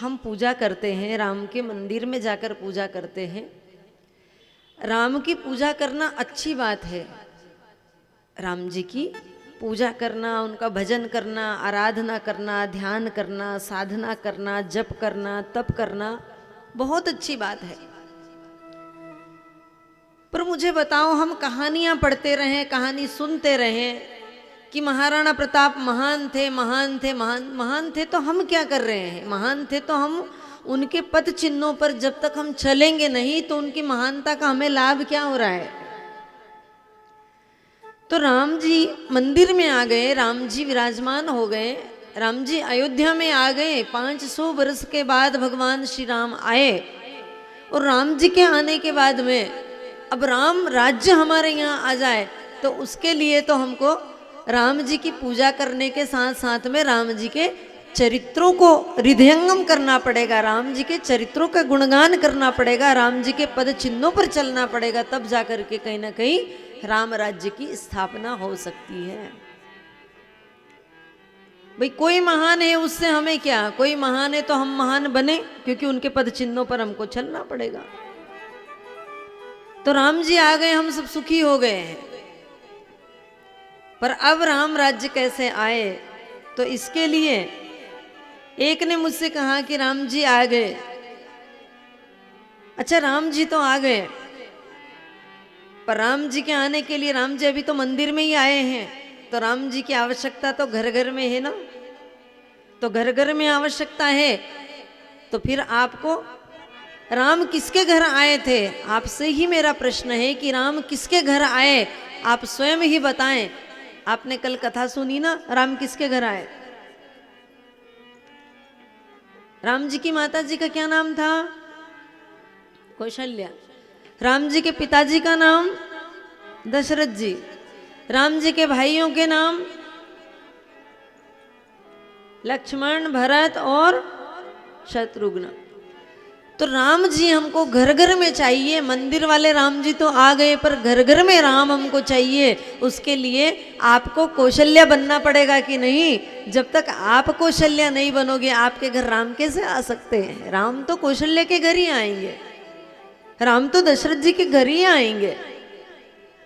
हम पूजा करते हैं, राम के मंदिर में जाकर पूजा करते हैं। राम की पूजा करना अच्छी बात है। राम जी की पूजा करना, उनका भजन करना, आराधना करना, ध्यान करना, साधना करना, जप करना, तप करना बहुत अच्छी बात है। पर मुझे बताओ, हम कहानियां पढ़ते रहें, कहानी सुनते रहें कि महाराणा प्रताप महान थे, महान थे, महान थे, तो हम क्या कर रहे हैं? महान थे तो हम उनके पद चिन्हों पर जब तक हम चलेंगे नहीं तो उनकी महानता का हमें लाभ क्या हो रहा है? तो राम जी मंदिर में आ गए, राम जी विराजमान हो गए, राम जी अयोध्या में आ गए। 500 वर्ष के बाद भगवान श्री राम आए और राम जी के आने के बाद में अब राम राज्य हमारे यहाँ आ जाए, तो उसके लिए तो हमको राम जी की पूजा करने के साथ साथ में राम जी के चरित्रों को हृदयंगम करना पड़ेगा, राम जी के चरित्रों का गुणगान करना पड़ेगा, राम जी के पद चिन्हों पर चलना पड़ेगा, तब जाकर के कहीं ना कहीं राम राज्य की स्थापना हो सकती है। भाई कोई महान है उससे हमें क्या, कोई महान है तो हम महान बने, क्योंकि उनके पद चिन्हों पर हमको चलना पड़ेगा। तो राम जी आ गए, हम सब सुखी हो गए हैं। पर अब राम राज्य कैसे आए? तो इसके लिए एक ने मुझसे कहा कि राम जी आ गए। अच्छा, राम जी तो आ गए, पर राम जी के आने के लिए राम जी अभी तो मंदिर में ही आए हैं, तो राम जी की आवश्यकता तो घर घर में है ना। तो घर घर में आवश्यकता है, तो फिर आपको राम किसके घर आए थे? आपसे ही मेरा प्रश्न है कि राम किसके घर आए, आप स्वयं ही बताएं। आपने कल कथा सुनी ना, राम किसके घर आए? राम जी की माता जी का क्या नाम था? कौशल्या। राम जी के पिताजी का नाम दशरथ जी। राम जी के भाइयों के नाम लक्ष्मण, भरत और शत्रुघ्न। तो राम जी हमको घर घर में चाहिए। मंदिर वाले राम जी तो आ गए, पर घर घर में राम हमको चाहिए। उसके लिए आपको कौशल्या बनना पड़ेगा कि नहीं? जब तक आप कौशल्या नहीं बनोगे, आपके घर राम कैसे आ सकते हैं? राम तो कौशल्या के घर ही आएंगे, राम तो दशरथ जी के घर ही आएंगे।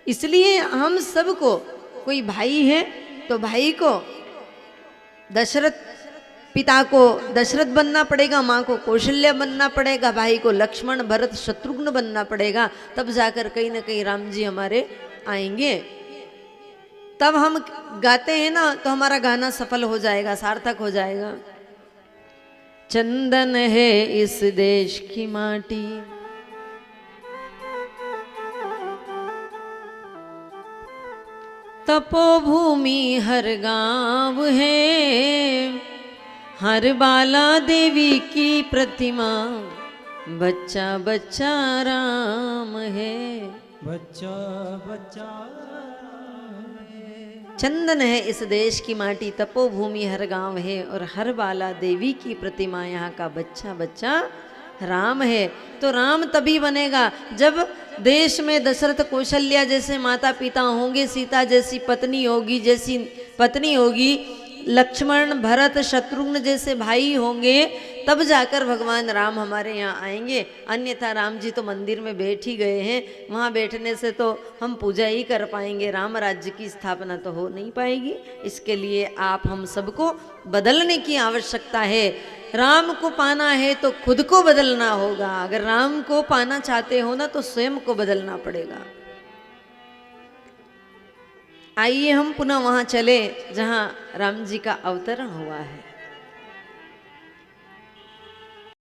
इसलिए हम सबको, कोई भाई है तो भाई को दशरथ, पिता को दशरथ बनना पड़ेगा, माँ को कौशल्या बनना पड़ेगा, भाई को लक्ष्मण, भरत, शत्रुघ्न बनना पड़ेगा, तब जाकर कहीं ना कहीं राम जी हमारे आएंगे। तब हम गाते हैं ना, तो हमारा गाना सफल हो जाएगा, सार्थक हो जाएगा। चंदन है इस देश की माटी, तपोभूमि हर गांव है, हर बाला देवी की प्रतिमा, बच्चा बच्चा राम है, बच्चा बच्चा राम है। चंदन है इस देश की माटी, तपोभूमि हर गांव है, और हर बाला देवी की प्रतिमा, यहाँ का बच्चा बच्चा राम है। तो राम तभी बनेगा जब देश में दशरथ कौशल्या जैसे माता पिता होंगे, सीता जैसी पत्नी होगी, जैसी पत्नी होगी, लक्ष्मण, भरत, शत्रुघ्न जैसे भाई होंगे, तब जाकर भगवान राम हमारे यहाँ आएंगे। अन्यथा राम जी तो मंदिर में बैठ ही गए हैं, वहाँ बैठने से तो हम पूजा ही कर पाएंगे, राम राज्य की स्थापना तो हो नहीं पाएगी। इसके लिए आप हम सबको बदलने की आवश्यकता है। राम को पाना है तो खुद को बदलना होगा। अगर राम को पाना चाहते हो ना, तो स्वयं को बदलना पड़ेगा। आइए हम पुनः वहां चले जहां राम जी का अवतरण हुआ है।